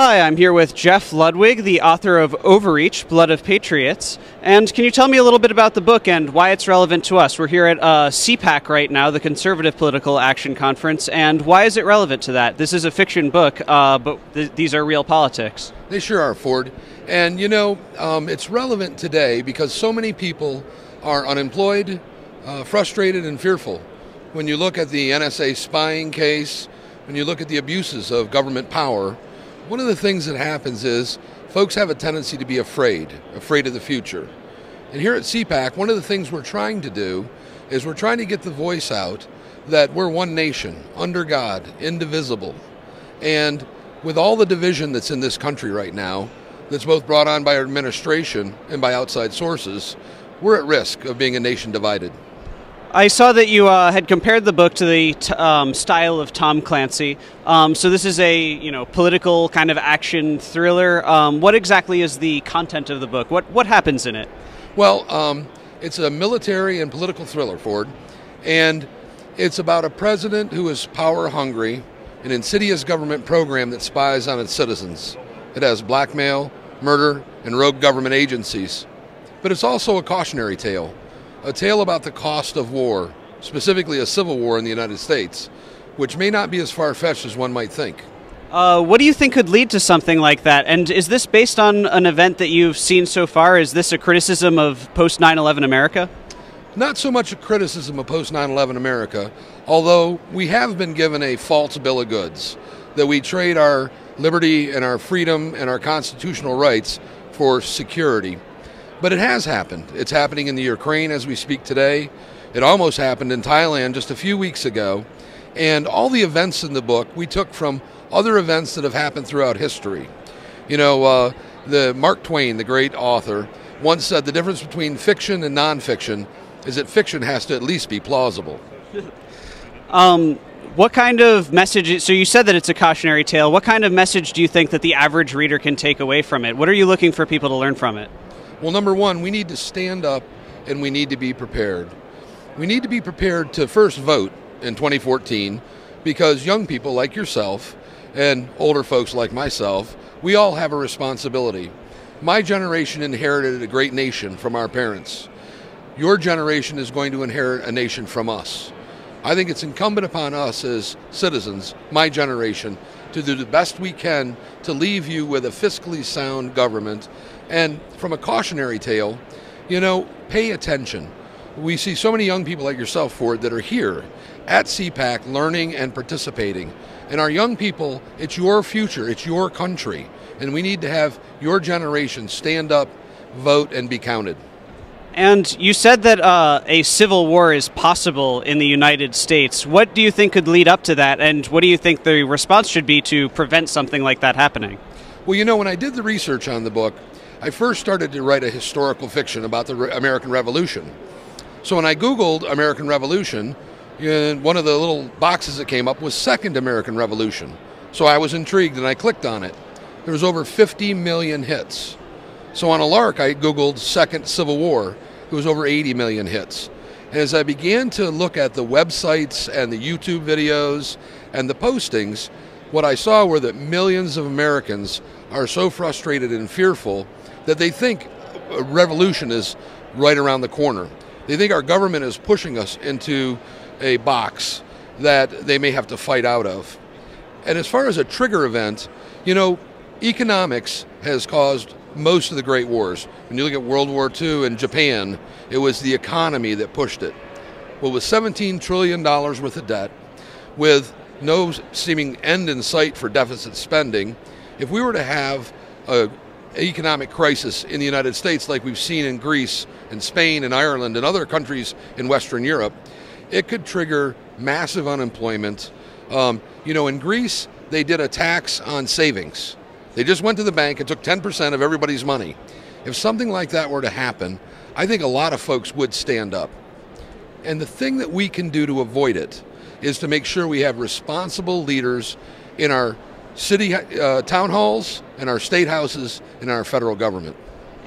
Hi, I'm here with Jeff Ludwig, the author of Overreach, Blood of Patriots. And can you tell me a little bit about the book and why it's relevant to us? We're here at CPAC right now, the Conservative Political Action Conference, and why is it relevant to that? This is a fiction book, but these are real politics. They sure are, Ford. And you know, it's relevant today because so many people are unemployed, frustrated, and fearful. When you look at the NSA spying case, when you look at the abuses of government power, one of the things that happens is folks have a tendency to be afraid of the future. And here at CPAC, one of the things we're trying to do is we're trying to get the voice out that we're one nation, under God, indivisible. And with all the division that's in this country right now, that's both brought on by our administration and by outside sources, we're at risk of being a nation divided. I saw that you had compared the book to the style of Tom Clancy. So this is a political kind of action thriller. What exactly is the content of the book? What happens in it? Well, it's a military and political thriller, Ford, and it's about a president who is power hungry, an insidious government program that spies on its citizens. It has blackmail, murder, and rogue government agencies. But it's also a cautionary tale. A tale about the cost of war, specifically a civil war in the United States, which may not be as far-fetched as one might think. What do you think could lead to something like that? And is this based on an event that you've seen so far? Is this a criticism of post-9/11 America? Not so much a criticism of post-9/11 America, although we have been given a false bill of goods, that we trade our liberty and our freedom and our constitutional rights for security. But it has happened. It's happening in the Ukraine as we speak today. It almost happened in Thailand just a few weeks ago. And all the events in the book we took from other events that have happened throughout history. You know, the Mark Twain, the great author, once said the difference between fiction and nonfiction is that fiction has to at least be plausible. What kind of message, so you said that it's a cautionary tale, what kind of message do you think that the average reader can take away from it? What are you looking for people to learn from it? Well, number one, we need to stand up and we need to be prepared. We need to be prepared to first vote in 2014 because young people like yourself and older folks like myself, we all have a responsibility. My generation inherited a great nation from our parents. Your generation is going to inherit a nation from us. I think it's incumbent upon us as citizens, my generation, to do the best we can to leave you with a fiscally sound government. And from a cautionary tale, you know, pay attention. We see so many young people like yourself, Ford, that are here at CPAC learning and participating. And our young people, it's your future, it's your country. And we need to have your generation stand up, vote, and be counted. And you said that a civil war is possible in the United States. What do you think could lead up to that? And what do you think the response should be to prevent something like that happening? Well, you know, when I did the research on the book, I first started to write a historical fiction about the American Revolution. So when I Googled American Revolution, one of the little boxes that came up was Second American Revolution. So I was intrigued and I clicked on it. There was over 50 million hits. So on a lark, I Googled Second Civil War. It was over 80 million hits. And as I began to look at the websites and the YouTube videos and the postings, what I saw were that millions of Americans are so frustrated and fearful that they think a revolution is right around the corner. They think our government is pushing us into a box that they may have to fight out of. And as far as a trigger event, you know, economics has caused most of the great wars. When you look at World War II and Japan, it was the economy that pushed it. Well, with $17 trillion worth of debt, with no seeming end in sight for deficit spending, if we were to have an economic crisis in the United States like we've seen in Greece and Spain and Ireland and other countries in Western Europe, it could trigger massive unemployment. You know, in Greece, they did a tax on savings. They just went to the bank and took 10% of everybody's money. If something like that were to happen, I think a lot of folks would stand up. And the thing that we can do to avoid it is to make sure we have responsible leaders in our city town halls, in our state houses, in our federal government.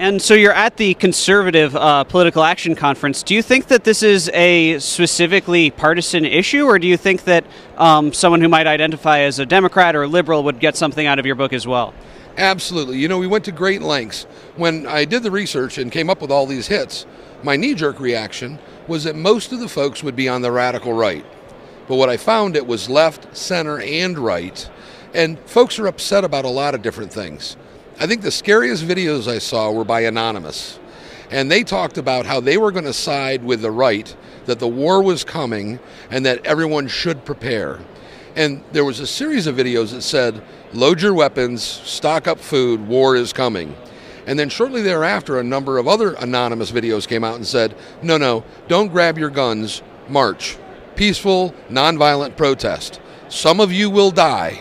And so you're at the Conservative Political Action Conference. Do you think that this is a specifically partisan issue, or do you think that someone who might identify as a Democrat or a liberal would get something out of your book as well? Absolutely. You know, we went to great lengths. When I did the research and came up with all these hits, my knee-jerk reaction was that most of the folks would be on the radical right. But what I found, it was left, center, and right. And folks are upset about a lot of different things. I think the scariest videos I saw were by Anonymous. And they talked about how they were going to side with the right, that the war was coming, and that everyone should prepare. And there was a series of videos that said, load your weapons, stock up food, war is coming. And then shortly thereafter, a number of other anonymous videos came out and said, no, don't grab your guns, march. Peaceful, nonviolent protest. Some of you will die,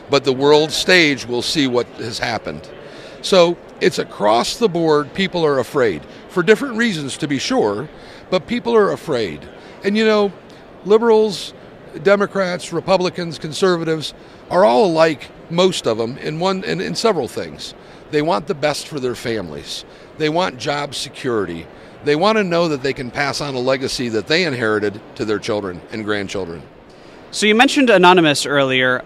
but the world stage will see what has happened. So it's across the board, people are afraid. For different reasons, to be sure, but people are afraid. And you know, liberals, Democrats, Republicans, conservatives are all alike, most of them, in several things. They want the best for their families. They want job security. They want to know that they can pass on a legacy that they inherited to their children and grandchildren. So you mentioned Anonymous earlier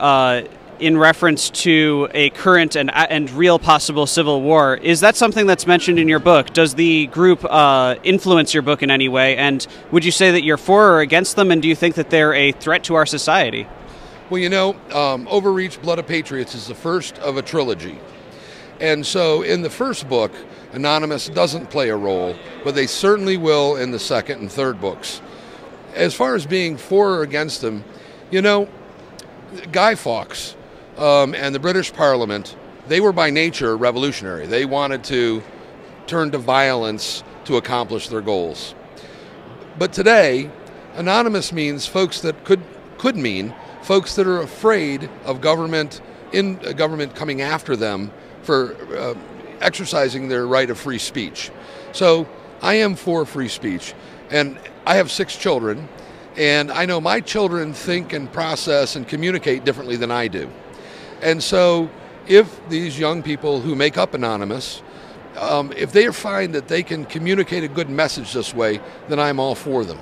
in reference to a current and real possible civil war. Is that something that's mentioned in your book? Does the group influence your book in any way? And would you say that you're for or against them? And do you think that they're a threat to our society? Well, you know, Overreach, Blood of Patriots is the first of a trilogy. And so in the first book, Anonymous doesn't play a role, but they certainly will in the second and third books. As far as being for or against them, you know, Guy Fawkes and the British Parliament, they were by nature revolutionary. They wanted to turn to violence to accomplish their goals. But today, Anonymous means folks that could mean folks that are afraid of government coming after them for exercising their right of free speech. So I am for free speech, and I have 6 children, and I know my children think and process and communicate differently than I do. And so if these young people who make up Anonymous, if they find that they can communicate a good message this way, then I'm all for them.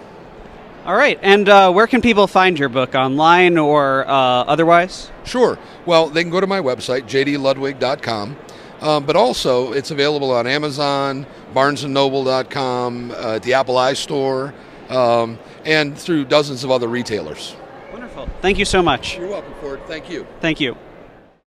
All right. And where can people find your book, online or otherwise? Sure. Well, they can go to my website, jdludwig.com. But also, it's available on Amazon, barnesandnoble.com, at the Apple iStore, and through dozens of other retailers. Wonderful. Thank you so much. You're welcome, Ford. Thank you. Thank you.